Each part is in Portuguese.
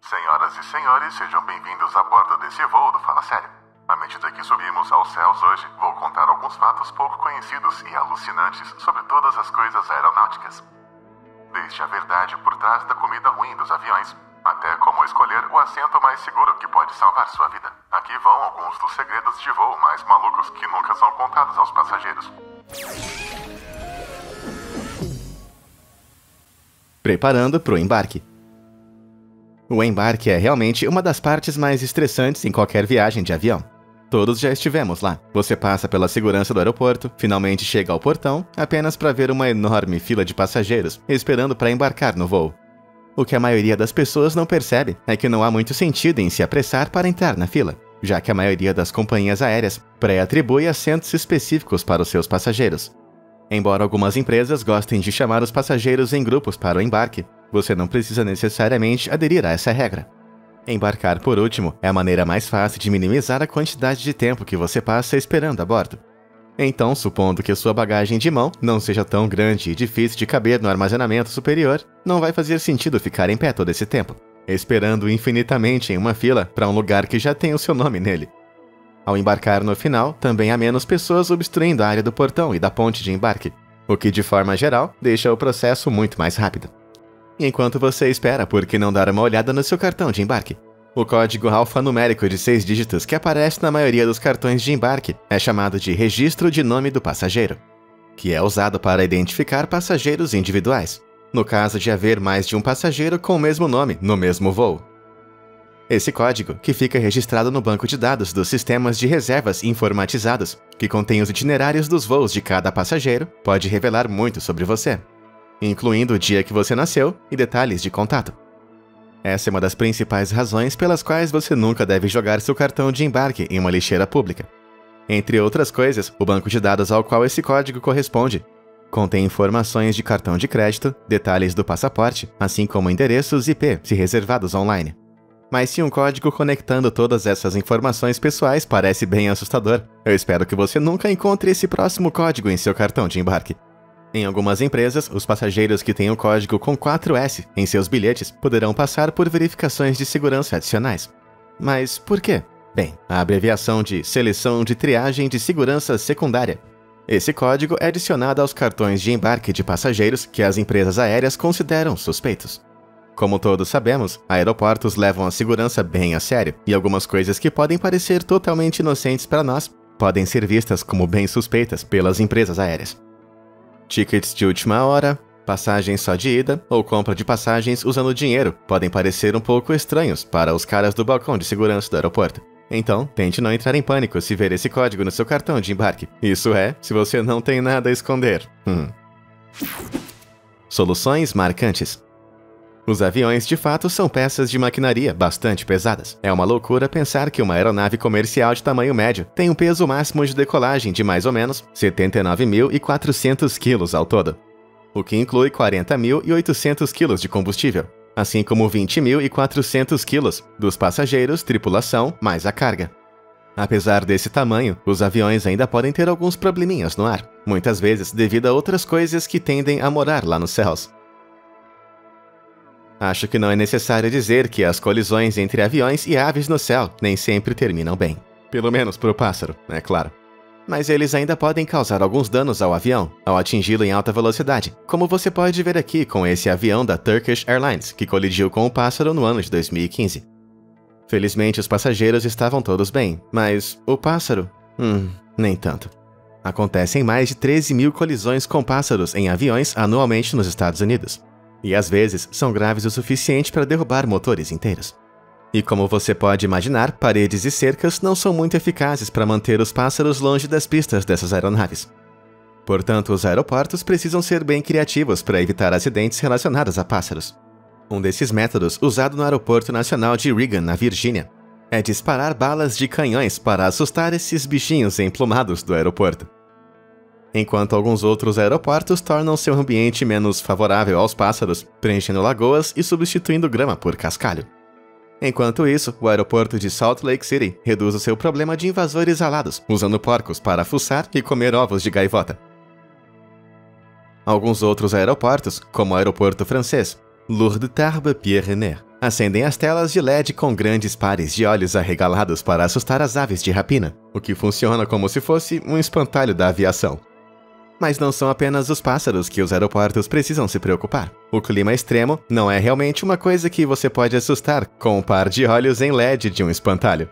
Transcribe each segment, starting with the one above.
Senhoras e senhores, sejam bem-vindos a bordo desse voo do Fala Sério. À medida que subimos aos céus hoje, vou contar alguns fatos pouco conhecidos e alucinantes sobre todas as coisas aeronáuticas. Desde a verdade por trás da comida ruim dos aviões, até como escolher o assento mais seguro que pode salvar sua vida. Aqui vão alguns dos segredos de voo mais malucos que nunca são contados aos passageiros. Preparando para o embarque. O embarque é realmente uma das partes mais estressantes em qualquer viagem de avião. Todos já estivemos lá. Você passa pela segurança do aeroporto, finalmente chega ao portão, apenas para ver uma enorme fila de passageiros esperando para embarcar no voo. O que a maioria das pessoas não percebe é que não há muito sentido em se apressar para entrar na fila, já que a maioria das companhias aéreas pré-atribui assentos específicos para os seus passageiros. Embora algumas empresas gostem de chamar os passageiros em grupos para o embarque, você não precisa necessariamente aderir a essa regra. Embarcar por último é a maneira mais fácil de minimizar a quantidade de tempo que você passa esperando a bordo. Então, supondo que sua bagagem de mão não seja tão grande e difícil de caber no armazenamento superior, não vai fazer sentido ficar em pé todo esse tempo, esperando infinitamente em uma fila para um lugar que já tem o seu nome nele. Ao embarcar no final, também há menos pessoas obstruindo a área do portão e da ponte de embarque, o que de forma geral deixa o processo muito mais rápido. Enquanto você espera, por que não dar uma olhada no seu cartão de embarque? O código alfanumérico de 6 dígitos que aparece na maioria dos cartões de embarque é chamado de registro de nome do passageiro, que é usado para identificar passageiros individuais, no caso de haver mais de um passageiro com o mesmo nome no mesmo voo. Esse código, que fica registrado no banco de dados dos sistemas de reservas informatizados, que contém os itinerários dos voos de cada passageiro, pode revelar muito sobre você, incluindo o dia que você nasceu e detalhes de contato. Essa é uma das principais razões pelas quais você nunca deve jogar seu cartão de embarque em uma lixeira pública. Entre outras coisas, o banco de dados ao qual esse código corresponde contém informações de cartão de crédito, detalhes do passaporte, assim como endereços IP se reservados online. Mas se um código conectando todas essas informações pessoais parece bem assustador, eu espero que você nunca encontre esse próximo código em seu cartão de embarque. Em algumas empresas, os passageiros que têm o código com 4S em seus bilhetes poderão passar por verificações de segurança adicionais. Mas por quê? Bem, a abreviação de Seleção de Triagem de Segurança Secundária. Esse código é adicionado aos cartões de embarque de passageiros que as empresas aéreas consideram suspeitos. Como todos sabemos, aeroportos levam a segurança bem a sério, e algumas coisas que podem parecer totalmente inocentes para nós podem ser vistas como bem suspeitas pelas empresas aéreas. Tickets de última hora, passagens só de ida ou compra de passagens usando dinheiro podem parecer um pouco estranhos para os caras do balcão de segurança do aeroporto. Então, tente não entrar em pânico se ver esse código no seu cartão de embarque. Isso é, se você não tem nada a esconder. Soluções marcantes. Os aviões, de fato, são peças de maquinaria bastante pesadas. É uma loucura pensar que uma aeronave comercial de tamanho médio tem um peso máximo de decolagem de mais ou menos 79.400 kg ao todo, o que inclui 40.800 kg de combustível, assim como 20.400 kg dos passageiros, tripulação, mais a carga. Apesar desse tamanho, os aviões ainda podem ter alguns probleminhas no ar, muitas vezes devido a outras coisas que tendem a morar lá nos céus. Acho que não é necessário dizer que as colisões entre aviões e aves no céu nem sempre terminam bem. Pelo menos para o pássaro, é claro. Mas eles ainda podem causar alguns danos ao avião, ao atingi-lo em alta velocidade, como você pode ver aqui com esse avião da Turkish Airlines, que colidiu com o pássaro no ano de 2015. Felizmente os passageiros estavam todos bem, mas o pássaro? Nem tanto. Acontecem mais de 13.000 colisões com pássaros em aviões anualmente nos Estados Unidos. E às vezes são graves o suficiente para derrubar motores inteiros. E como você pode imaginar, paredes e cercas não são muito eficazes para manter os pássaros longe das pistas dessas aeronaves. Portanto, os aeroportos precisam ser bem criativos para evitar acidentes relacionados a pássaros. Um desses métodos, usado no Aeroporto Nacional de Reagan, na Virgínia, é disparar balas de canhões para assustar esses bichinhos emplumados do aeroporto. Enquanto alguns outros aeroportos tornam seu ambiente menos favorável aos pássaros, preenchendo lagoas e substituindo grama por cascalho. Enquanto isso, o aeroporto de Salt Lake City reduz o seu problema de invasores alados, usando porcos para fuçar e comer ovos de gaivota. Alguns outros aeroportos, como o aeroporto francês, Lourdes-Tarbes-Pierre-René, Acendem as telas de LED com grandes pares de olhos arregalados para assustar as aves de rapina, o que funciona como se fosse um espantalho da aviação. Mas não são apenas os pássaros que os aeroportos precisam se preocupar. O clima extremo não é realmente uma coisa que você pode assustar com um par de olhos em LED de um espantalho.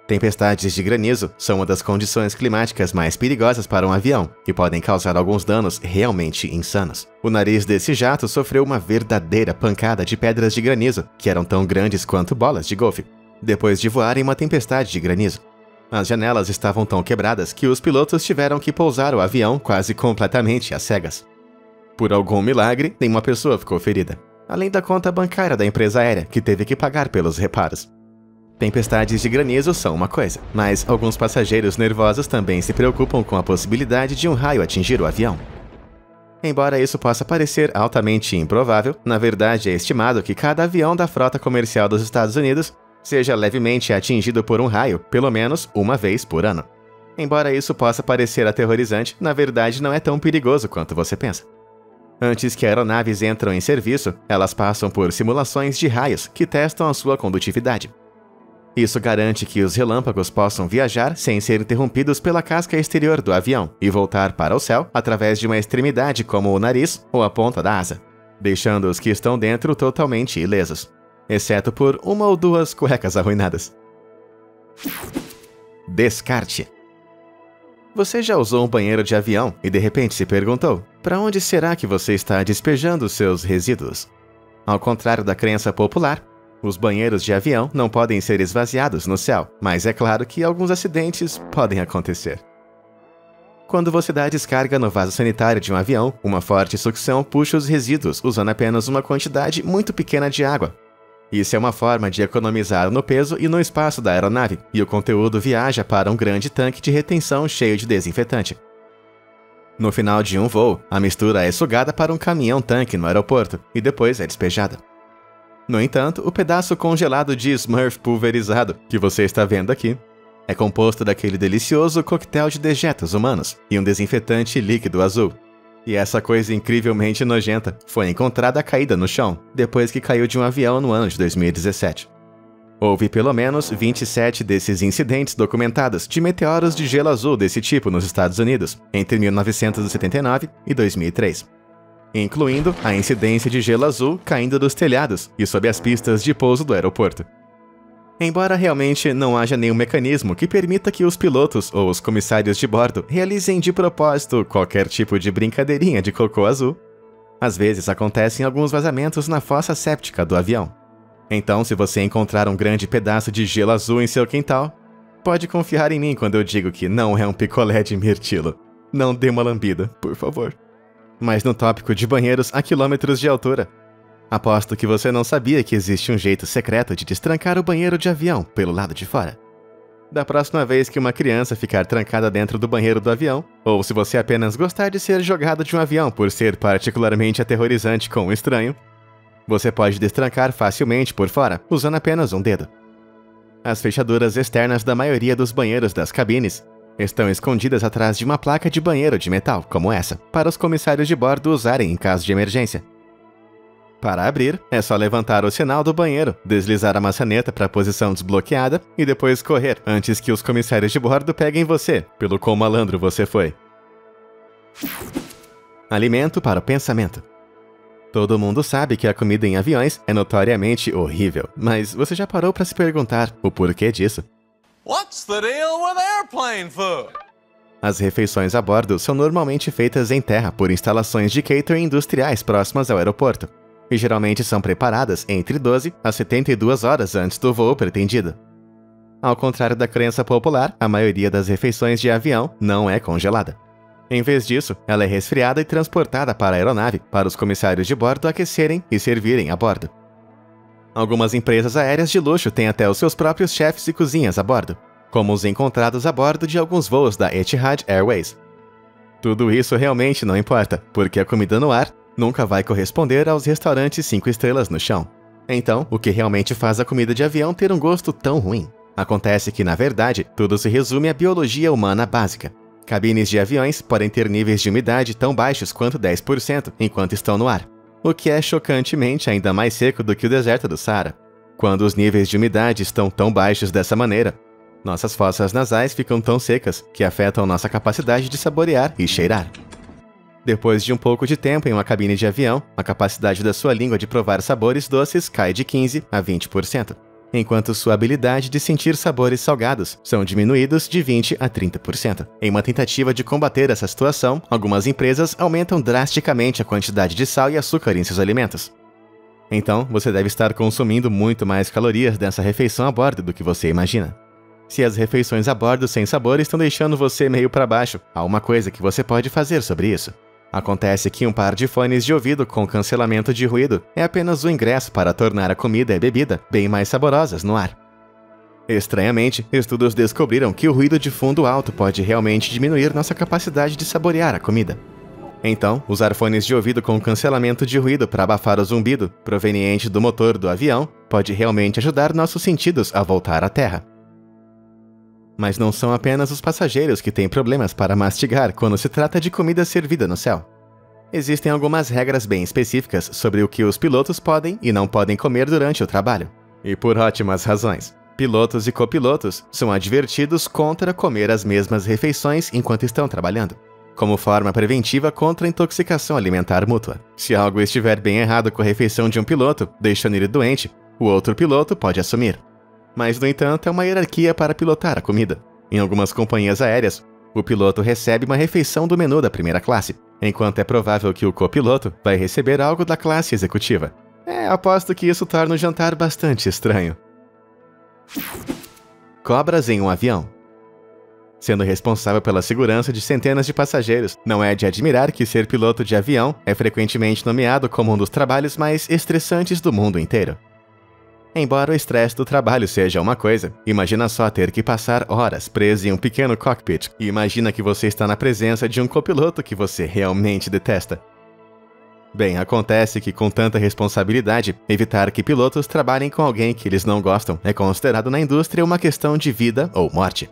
Tempestades de granizo são uma das condições climáticas mais perigosas para um avião e podem causar alguns danos realmente insanos. O nariz desse jato sofreu uma verdadeira pancada de pedras de granizo, que eram tão grandes quanto bolas de golfe, depois de voar em uma tempestade de granizo. As janelas estavam tão quebradas que os pilotos tiveram que pousar o avião quase completamente às cegas. Por algum milagre, nenhuma pessoa ficou ferida, além da conta bancária da empresa aérea, que teve que pagar pelos reparos. Tempestades de granizo são uma coisa, mas alguns passageiros nervosos também se preocupam com a possibilidade de um raio atingir o avião. Embora isso possa parecer altamente improvável, na verdade é estimado que cada avião da frota comercial dos Estados Unidos seja levemente atingido por um raio, pelo menos uma vez por ano. Embora isso possa parecer aterrorizante, na verdade não é tão perigoso quanto você pensa. Antes que aeronaves entram em serviço, elas passam por simulações de raios que testam a sua condutividade. Isso garante que os relâmpagos possam viajar sem ser interrompidos pela casca exterior do avião e voltar para o céu através de uma extremidade como o nariz ou a ponta da asa, deixando os que estão dentro totalmente ilesos, exceto por uma ou duas cuecas arruinadas. Descarte. Você já usou um banheiro de avião e de repente se perguntou: para onde será que você está despejando seus resíduos? Ao contrário da crença popular, os banheiros de avião não podem ser esvaziados no céu, mas é claro que alguns acidentes podem acontecer. Quando você dá a descarga no vaso sanitário de um avião, uma forte sucção puxa os resíduos usando apenas uma quantidade muito pequena de água. Isso é uma forma de economizar no peso e no espaço da aeronave, e o conteúdo viaja para um grande tanque de retenção cheio de desinfetante. No final de um voo, a mistura é sugada para um caminhão-tanque no aeroporto e depois é despejada. No entanto, o pedaço congelado de Smurf pulverizado que você está vendo aqui é composto daquele delicioso coquetel de dejetos humanos e um desinfetante líquido azul. E essa coisa incrivelmente nojenta foi encontrada caída no chão depois que caiu de um avião no ano de 2017. Houve pelo menos 27 desses incidentes documentados de meteoros de gelo azul desse tipo nos Estados Unidos entre 1979 e 2003. Incluindo a incidência de gelo azul caindo dos telhados e sob as pistas de pouso do aeroporto. Embora realmente não haja nenhum mecanismo que permita que os pilotos ou os comissários de bordo realizem de propósito qualquer tipo de brincadeirinha de cocô azul, às vezes acontecem alguns vazamentos na fossa séptica do avião. Então, se você encontrar um grande pedaço de gelo azul em seu quintal, pode confiar em mim quando eu digo que não é um picolé de mirtilo. Não dê uma lambida, por favor. Mas no tópico de banheiros a quilômetros de altura, aposto que você não sabia que existe um jeito secreto de destrancar o banheiro de avião pelo lado de fora. Da próxima vez que uma criança ficar trancada dentro do banheiro do avião, ou se você apenas gostar de ser jogado de um avião por ser particularmente aterrorizante com um estranho, você pode destrancar facilmente por fora, usando apenas um dedo. As fechaduras externas da maioria dos banheiros das cabines estão escondidas atrás de uma placa de banheiro de metal, como essa, para os comissários de bordo usarem em caso de emergência. Para abrir, é só levantar o sinal do banheiro, deslizar a maçaneta para a posição desbloqueada e depois correr antes que os comissários de bordo peguem você, pelo quão malandro você foi. Alimento para o pensamento. Todo mundo sabe que a comida em aviões é notoriamente horrível, mas você já parou para se perguntar o porquê disso? What's the deal with airplane food? As refeições a bordo são normalmente feitas em terra por instalações de catering industriais próximas ao aeroporto, e geralmente são preparadas entre 12 a 72 horas antes do voo pretendido. Ao contrário da crença popular, a maioria das refeições de avião não é congelada. Em vez disso, ela é resfriada e transportada para a aeronave para os comissários de bordo aquecerem e servirem a bordo. Algumas empresas aéreas de luxo têm até os seus próprios chefes e cozinhas a bordo, como os encontrados a bordo de alguns voos da Etihad Airways. Tudo isso realmente não importa, porque a comida no ar nunca vai corresponder aos restaurantes 5 estrelas no chão. Então, o que realmente faz a comida de avião ter um gosto tão ruim? Acontece que, na verdade, tudo se resume à biologia humana básica. Cabines de aviões podem ter níveis de umidade tão baixos quanto 10% enquanto estão no ar, o que é chocantemente ainda mais seco do que o deserto do Saara. Quando os níveis de umidade estão tão baixos dessa maneira, nossas fossas nasais ficam tão secas que afetam nossa capacidade de saborear e cheirar. Depois de um pouco de tempo em uma cabine de avião, a capacidade da sua língua de provar sabores doces cai de 15% a 20%, enquanto sua habilidade de sentir sabores salgados são diminuídos de 20% a 30%. Em uma tentativa de combater essa situação, algumas empresas aumentam drasticamente a quantidade de sal e açúcar em seus alimentos. Então, você deve estar consumindo muito mais calorias dessa refeição a bordo do que você imagina. Se as refeições a bordo sem sabor estão deixando você meio para baixo, há uma coisa que você pode fazer sobre isso. Acontece que um par de fones de ouvido com cancelamento de ruído é apenas o ingresso para tornar a comida e a bebida bem mais saborosas no ar. Estranhamente, estudos descobriram que o ruído de fundo alto pode realmente diminuir nossa capacidade de saborear a comida. Então, usar fones de ouvido com cancelamento de ruído para abafar o zumbido proveniente do motor do avião pode realmente ajudar nossos sentidos a voltar à Terra. Mas não são apenas os passageiros que têm problemas para mastigar quando se trata de comida servida no céu. Existem algumas regras bem específicas sobre o que os pilotos podem e não podem comer durante o trabalho. E por ótimas razões. Pilotos e copilotos são advertidos contra comer as mesmas refeições enquanto estão trabalhando, como forma preventiva contra a intoxicação alimentar mútua. Se algo estiver bem errado com a refeição de um piloto, deixando ele doente, o outro piloto pode assumir. Mas, no entanto, é uma hierarquia para pilotar a comida. Em algumas companhias aéreas, o piloto recebe uma refeição do menu da primeira classe, enquanto é provável que o copiloto vai receber algo da classe executiva. Aposto que isso torna o jantar bastante estranho. Cobras em um avião. Sendo responsável pela segurança de centenas de passageiros, não é de admirar que ser piloto de avião é frequentemente nomeado como um dos trabalhos mais estressantes do mundo inteiro. Embora o estresse do trabalho seja uma coisa, imagina só ter que passar horas preso em um pequeno cockpit e imagina que você está na presença de um copiloto que você realmente detesta. Bem, acontece que com tanta responsabilidade, evitar que pilotos trabalhem com alguém que eles não gostam é considerado na indústria uma questão de vida ou morte.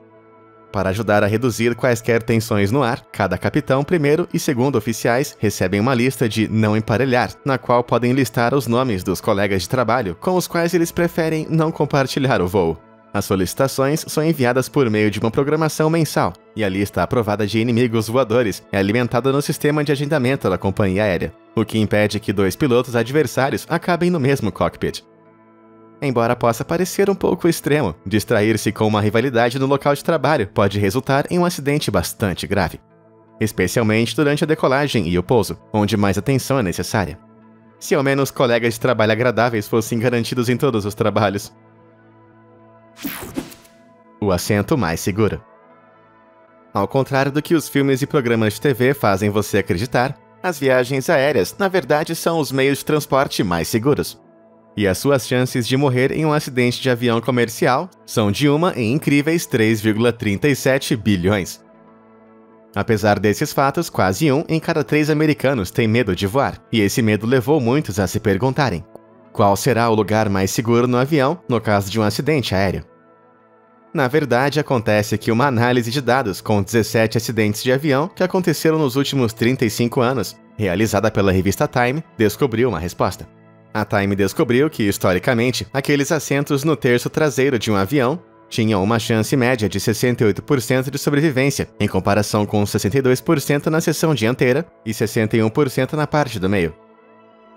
Para ajudar a reduzir quaisquer tensões no ar, cada capitão, primeiro e segundo oficiais recebem uma lista de não emparelhar, na qual podem listar os nomes dos colegas de trabalho com os quais eles preferem não compartilhar o voo. As solicitações são enviadas por meio de uma programação mensal, e a lista aprovada de inimigos voadores é alimentada no sistema de agendamento da companhia aérea, o que impede que dois pilotos adversários acabem no mesmo cockpit. Embora possa parecer um pouco extremo, distrair-se com uma rivalidade no local de trabalho pode resultar em um acidente bastante grave, especialmente durante a decolagem e o pouso, onde mais atenção é necessária. Se ao menos colegas de trabalho agradáveis fossem garantidos em todos os trabalhos. O assento mais seguro. Ao contrário do que os filmes e programas de TV fazem você acreditar, as viagens aéreas, na verdade, são os meios de transporte mais seguros. E as suas chances de morrer em um acidente de avião comercial são de 1 em incríveis 3,37 bilhões. Apesar desses fatos, quase 1 em cada 3 americanos tem medo de voar, e esse medo levou muitos a se perguntarem: qual será o lugar mais seguro no avião no caso de um acidente aéreo? Na verdade, acontece que uma análise de dados com 17 acidentes de avião que aconteceram nos últimos 35 anos, realizada pela revista Time, descobriu uma resposta. A Time descobriu que, historicamente, aqueles assentos no terço traseiro de um avião tinham uma chance média de 68% de sobrevivência, em comparação com 62% na seção dianteira e 61% na parte do meio.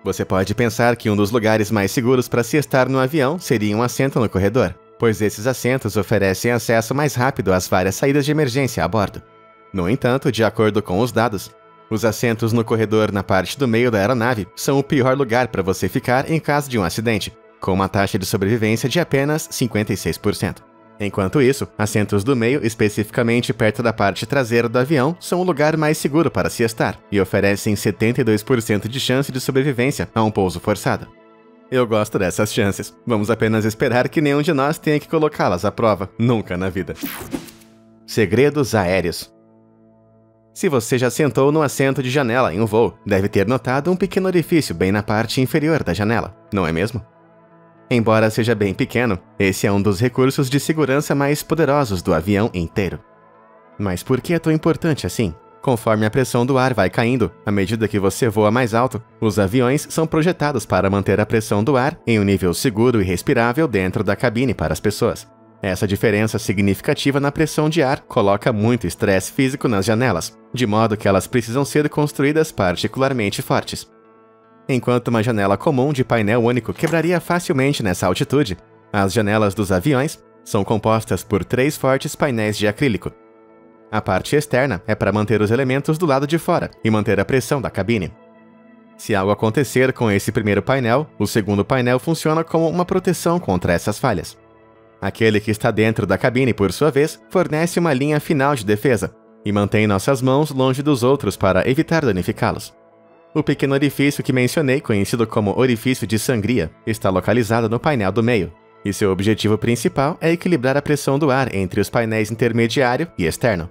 Você pode pensar que um dos lugares mais seguros para se estar no avião seria um assento no corredor, pois esses assentos oferecem acesso mais rápido às várias saídas de emergência a bordo. No entanto, de acordo com os dados, os assentos no corredor na parte do meio da aeronave são o pior lugar para você ficar em caso de um acidente, com uma taxa de sobrevivência de apenas 56%. Enquanto isso, assentos do meio, especificamente perto da parte traseira do avião, são o lugar mais seguro para se estar e oferecem 72% de chance de sobrevivência a um pouso forçado. Eu gosto dessas chances. Vamos apenas esperar que nenhum de nós tenha que colocá-las à prova, nunca na vida. Segredos aéreos. Se você já sentou no assento de janela em um voo, deve ter notado um pequeno orifício bem na parte inferior da janela, não é mesmo? Embora seja bem pequeno, esse é um dos recursos de segurança mais poderosos do avião inteiro. Mas por que é tão importante assim? Conforme a pressão do ar vai caindo, à medida que você voa mais alto, os aviões são projetados para manter a pressão do ar em um nível seguro e respirável dentro da cabine para as pessoas. Essa diferença significativa na pressão de ar coloca muito estresse físico nas janelas, de modo que elas precisam ser construídas particularmente fortes. Enquanto uma janela comum de painel único quebraria facilmente nessa altitude, as janelas dos aviões são compostas por 3 fortes painéis de acrílico. A parte externa é para manter os elementos do lado de fora e manter a pressão da cabine. Se algo acontecer com esse primeiro painel, o segundo painel funciona como uma proteção contra essas falhas. Aquele que está dentro da cabine, por sua vez, fornece uma linha final de defesa e mantém nossas mãos longe dos outros para evitar danificá-los. O pequeno orifício que mencionei, conhecido como orifício de sangria, está localizado no painel do meio, e seu objetivo principal é equilibrar a pressão do ar entre os painéis intermediário e externo.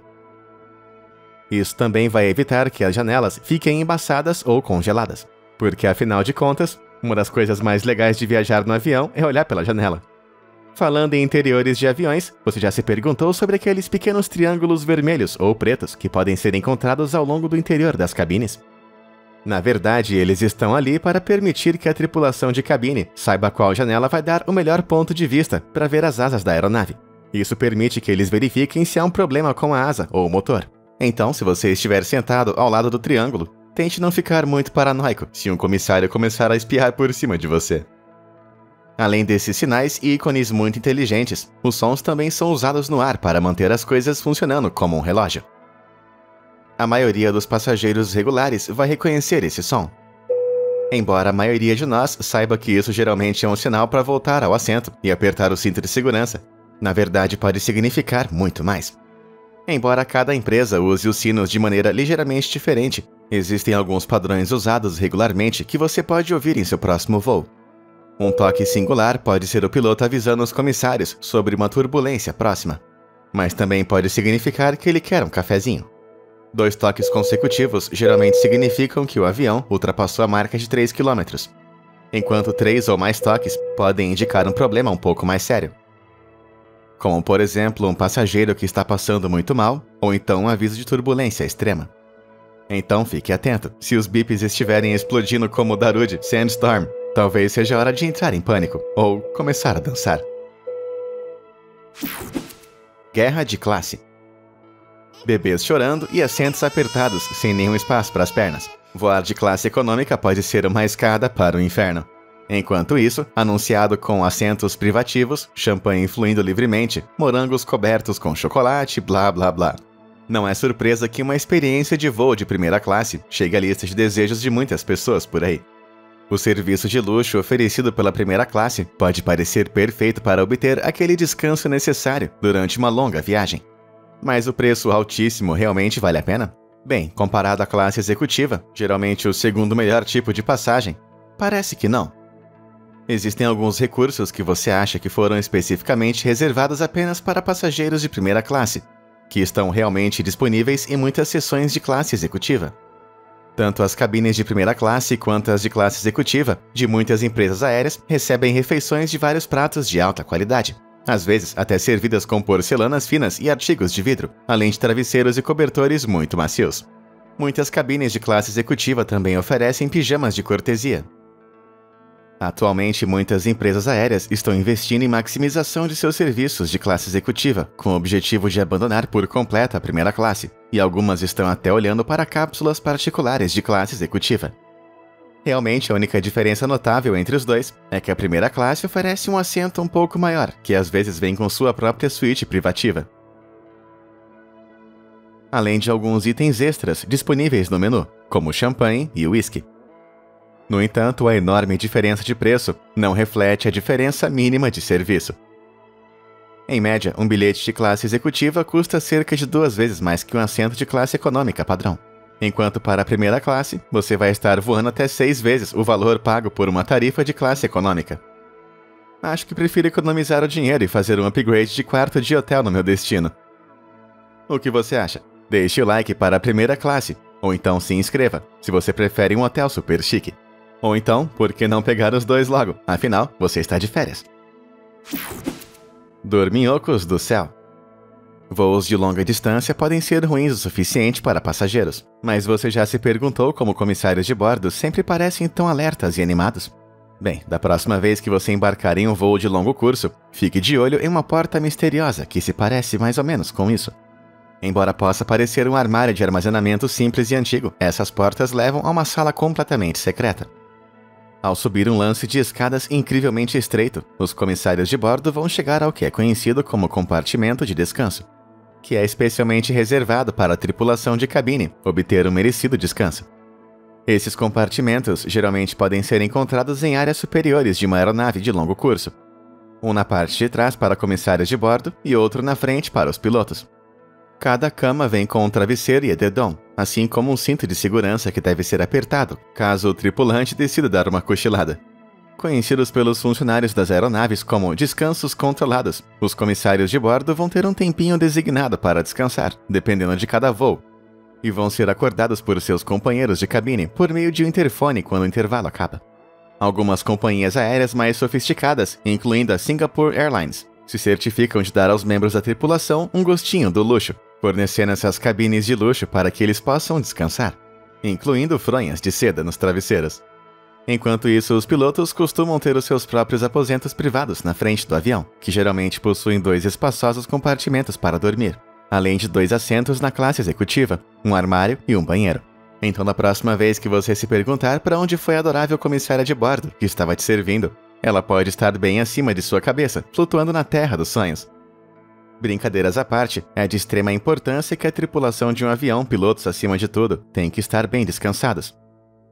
Isso também vai evitar que as janelas fiquem embaçadas ou congeladas, porque afinal de contas, uma das coisas mais legais de viajar no avião é olhar pela janela. Falando em interiores de aviões, você já se perguntou sobre aqueles pequenos triângulos vermelhos ou pretos que podem ser encontrados ao longo do interior das cabines? Na verdade, eles estão ali para permitir que a tripulação de cabine saiba qual janela vai dar o melhor ponto de vista para ver as asas da aeronave. Isso permite que eles verifiquem se há um problema com a asa ou o motor. Então, se você estiver sentado ao lado do triângulo, tente não ficar muito paranoico se um comissário começar a espiar por cima de você. Além desses sinais e ícones muito inteligentes, os sons também são usados no ar para manter as coisas funcionando como um relógio. A maioria dos passageiros regulares vai reconhecer esse som. Embora a maioria de nós saiba que isso geralmente é um sinal para voltar ao assento e apertar o cinto de segurança, na verdade pode significar muito mais. Embora cada empresa use os sinos de maneira ligeiramente diferente, existem alguns padrões usados regularmente que você pode ouvir em seu próximo voo. Um toque singular pode ser o piloto avisando os comissários sobre uma turbulência próxima, mas também pode significar que ele quer um cafezinho. 2 toques consecutivos geralmente significam que o avião ultrapassou a marca de 3 km, enquanto 3 ou mais toques podem indicar um problema um pouco mais sério. Como, por exemplo, um passageiro que está passando muito mal, ou então um aviso de turbulência extrema. Então fique atento, se os bips estiverem explodindo como o Darude Sandstorm, talvez seja hora de entrar em pânico, ou começar a dançar. Guerra de classe. Bebês chorando e assentos apertados, sem nenhum espaço para as pernas. Voar de classe econômica pode ser uma escada para o inferno. Enquanto isso, anunciado com assentos privativos, champanhe fluindo livremente, morangos cobertos com chocolate, blá blá blá. Não é surpresa que uma experiência de voo de primeira classe chegue à lista de desejos de muitas pessoas por aí. O serviço de luxo oferecido pela primeira classe pode parecer perfeito para obter aquele descanso necessário durante uma longa viagem. Mas o preço altíssimo realmente vale a pena? Bem, comparado à classe executiva, geralmente o segundo melhor tipo de passagem, parece que não. Existem alguns recursos que você acha que foram especificamente reservados apenas para passageiros de primeira classe, que estão realmente disponíveis em muitas seções de classe executiva. Tanto as cabines de primeira classe quanto as de classe executiva de muitas empresas aéreas recebem refeições de vários pratos de alta qualidade, às vezes até servidas com porcelanas finas e artigos de vidro, além de travesseiros e cobertores muito macios. Muitas cabines de classe executiva também oferecem pijamas de cortesia. Atualmente, muitas empresas aéreas estão investindo em maximização de seus serviços de classe executiva, com o objetivo de abandonar por completo a primeira classe, e algumas estão até olhando para cápsulas particulares de classe executiva. Realmente, a única diferença notável entre os dois é que a primeira classe oferece um assento um pouco maior, que às vezes vem com sua própria suíte privativa, além de alguns itens extras disponíveis no menu, como champanhe e whisky. No entanto, a enorme diferença de preço não reflete a diferença mínima de serviço. Em média, um bilhete de classe executiva custa cerca de 2 vezes mais que um assento de classe econômica padrão, enquanto para a primeira classe, você vai estar voando até 6 vezes o valor pago por uma tarifa de classe econômica. Acho que prefiro economizar o dinheiro e fazer um upgrade de quarto de hotel no meu destino. O que você acha? Deixe o like para a primeira classe, ou então se inscreva, se você prefere um hotel super chique. Ou então, por que não pegar os dois logo? Afinal, você está de férias. Dorminhocos do céu. Voos de longa distância podem ser ruins o suficiente para passageiros, mas você já se perguntou como comissários de bordo sempre parecem tão alertas e animados? Bem, da próxima vez que você embarcar em um voo de longo curso, fique de olho em uma porta misteriosa que se parece mais ou menos com isso. Embora possa parecer um armário de armazenamento simples e antigo, essas portas levam a uma sala completamente secreta. Ao subir um lance de escadas incrivelmente estreito, os comissários de bordo vão chegar ao que é conhecido como compartimento de descanso, que é especialmente reservado para a tripulação de cabine obter um merecido descanso. Esses compartimentos geralmente podem ser encontrados em áreas superiores de uma aeronave de longo curso, um na parte de trás para comissários de bordo e outro na frente para os pilotos. Cada cama vem com um travesseiro e edredom, assim como um cinto de segurança que deve ser apertado, caso o tripulante decida dar uma cochilada. Conhecidos pelos funcionários das aeronaves como descansos controlados, os comissários de bordo vão ter um tempinho designado para descansar, dependendo de cada voo, e vão ser acordados por seus companheiros de cabine por meio de um interfone quando o intervalo acaba. Algumas companhias aéreas mais sofisticadas, incluindo a Singapore Airlines, se certificam de dar aos membros da tripulação um gostinho do luxo, fornecendo essas cabines de luxo para que eles possam descansar, incluindo fronhas de seda nos travesseiros. Enquanto isso, os pilotos costumam ter os seus próprios aposentos privados na frente do avião, que geralmente possuem 2 espaçosos compartimentos para dormir, além de 2 assentos na classe executiva, um armário e um banheiro. Então, da próxima vez que você se perguntar para onde foi a adorável comissária de bordo que estava te servindo, ela pode estar bem acima de sua cabeça, flutuando na terra dos sonhos. Brincadeiras à parte, é de extrema importância que a tripulação de um avião, pilotos acima de tudo, tem que estar bem descansados,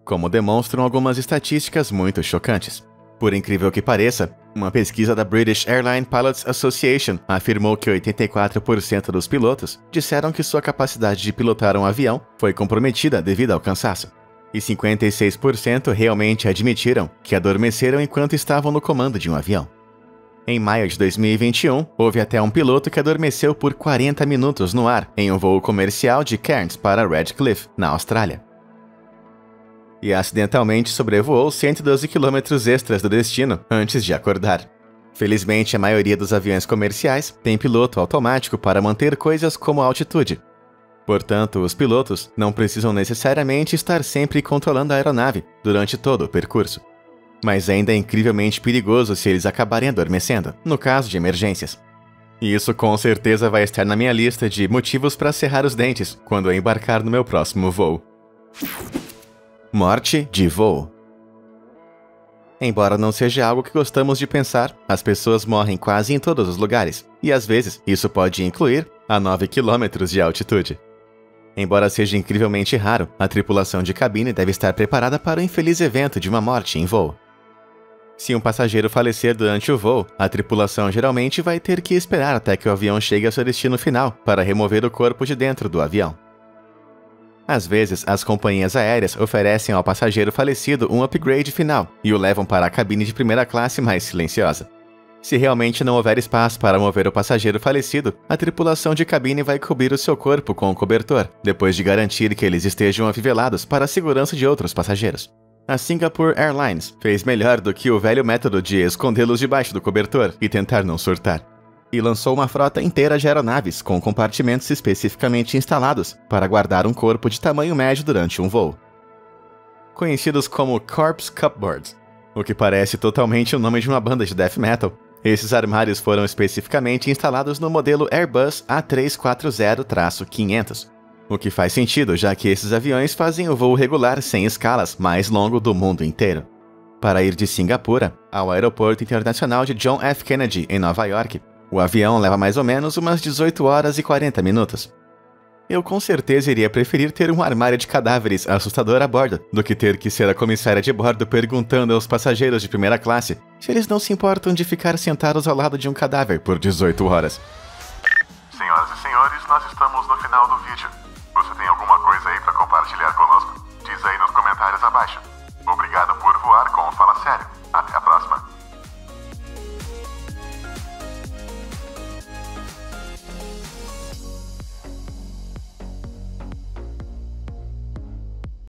como demonstram algumas estatísticas muito chocantes. Por incrível que pareça, uma pesquisa da British Airline Pilots Association afirmou que 84% dos pilotos disseram que sua capacidade de pilotar um avião foi comprometida devido ao cansaço, e 56% realmente admitiram que adormeceram enquanto estavam no comando de um avião. Em maio de 2021, houve até um piloto que adormeceu por 40 minutos no ar em um voo comercial de Cairns para Redcliffe, na Austrália. E acidentalmente sobrevoou 112 km extras do destino antes de acordar. Felizmente, a maioria dos aviões comerciais tem piloto automático para manter coisas como a altitude. Portanto, os pilotos não precisam necessariamente estar sempre controlando a aeronave durante todo o percurso. Mas ainda é incrivelmente perigoso se eles acabarem adormecendo, no caso de emergências. E isso com certeza vai estar na minha lista de motivos para cerrar os dentes quando eu embarcar no meu próximo voo. Morte de voo. Embora não seja algo que gostamos de pensar, as pessoas morrem quase em todos os lugares, e às vezes isso pode incluir a 9 km de altitude. Embora seja incrivelmente raro, a tripulação de cabine deve estar preparada para o infeliz evento de uma morte em voo. Se um passageiro falecer durante o voo, a tripulação geralmente vai ter que esperar até que o avião chegue ao seu destino final para remover o corpo de dentro do avião. Às vezes, as companhias aéreas oferecem ao passageiro falecido um upgrade final e o levam para a cabine de primeira classe mais silenciosa. Se realmente não houver espaço para mover o passageiro falecido, a tripulação de cabine vai cobrir o seu corpo com um cobertor, depois de garantir que eles estejam afivelados para a segurança de outros passageiros. A Singapore Airlines fez melhor do que o velho método de escondê-los debaixo do cobertor e tentar não surtar, e lançou uma frota inteira de aeronaves com compartimentos especificamente instalados para guardar um corpo de tamanho médio durante um voo. Conhecidos como Corpse Cupboards, o que parece totalmente o nome de uma banda de death metal, esses armários foram especificamente instalados no modelo Airbus A340-500, o que faz sentido já que esses aviões fazem o voo regular sem escalas mais longo do mundo inteiro. Para ir de Singapura ao Aeroporto Internacional de John F. Kennedy, em Nova York, o avião leva mais ou menos umas 18 horas e 40 minutos. Eu com certeza iria preferir ter um armário de cadáveres assustador a bordo do que ter que ser a comissária de bordo perguntando aos passageiros de primeira classe se eles não se importam de ficar sentados ao lado de um cadáver por 18 horas. Senhoras e senhores, nós estamos no final do vídeo. Você tem alguma coisa aí para compartilhar conosco? Diz aí nos comentários abaixo. Obrigado por voar com o Fala Sério.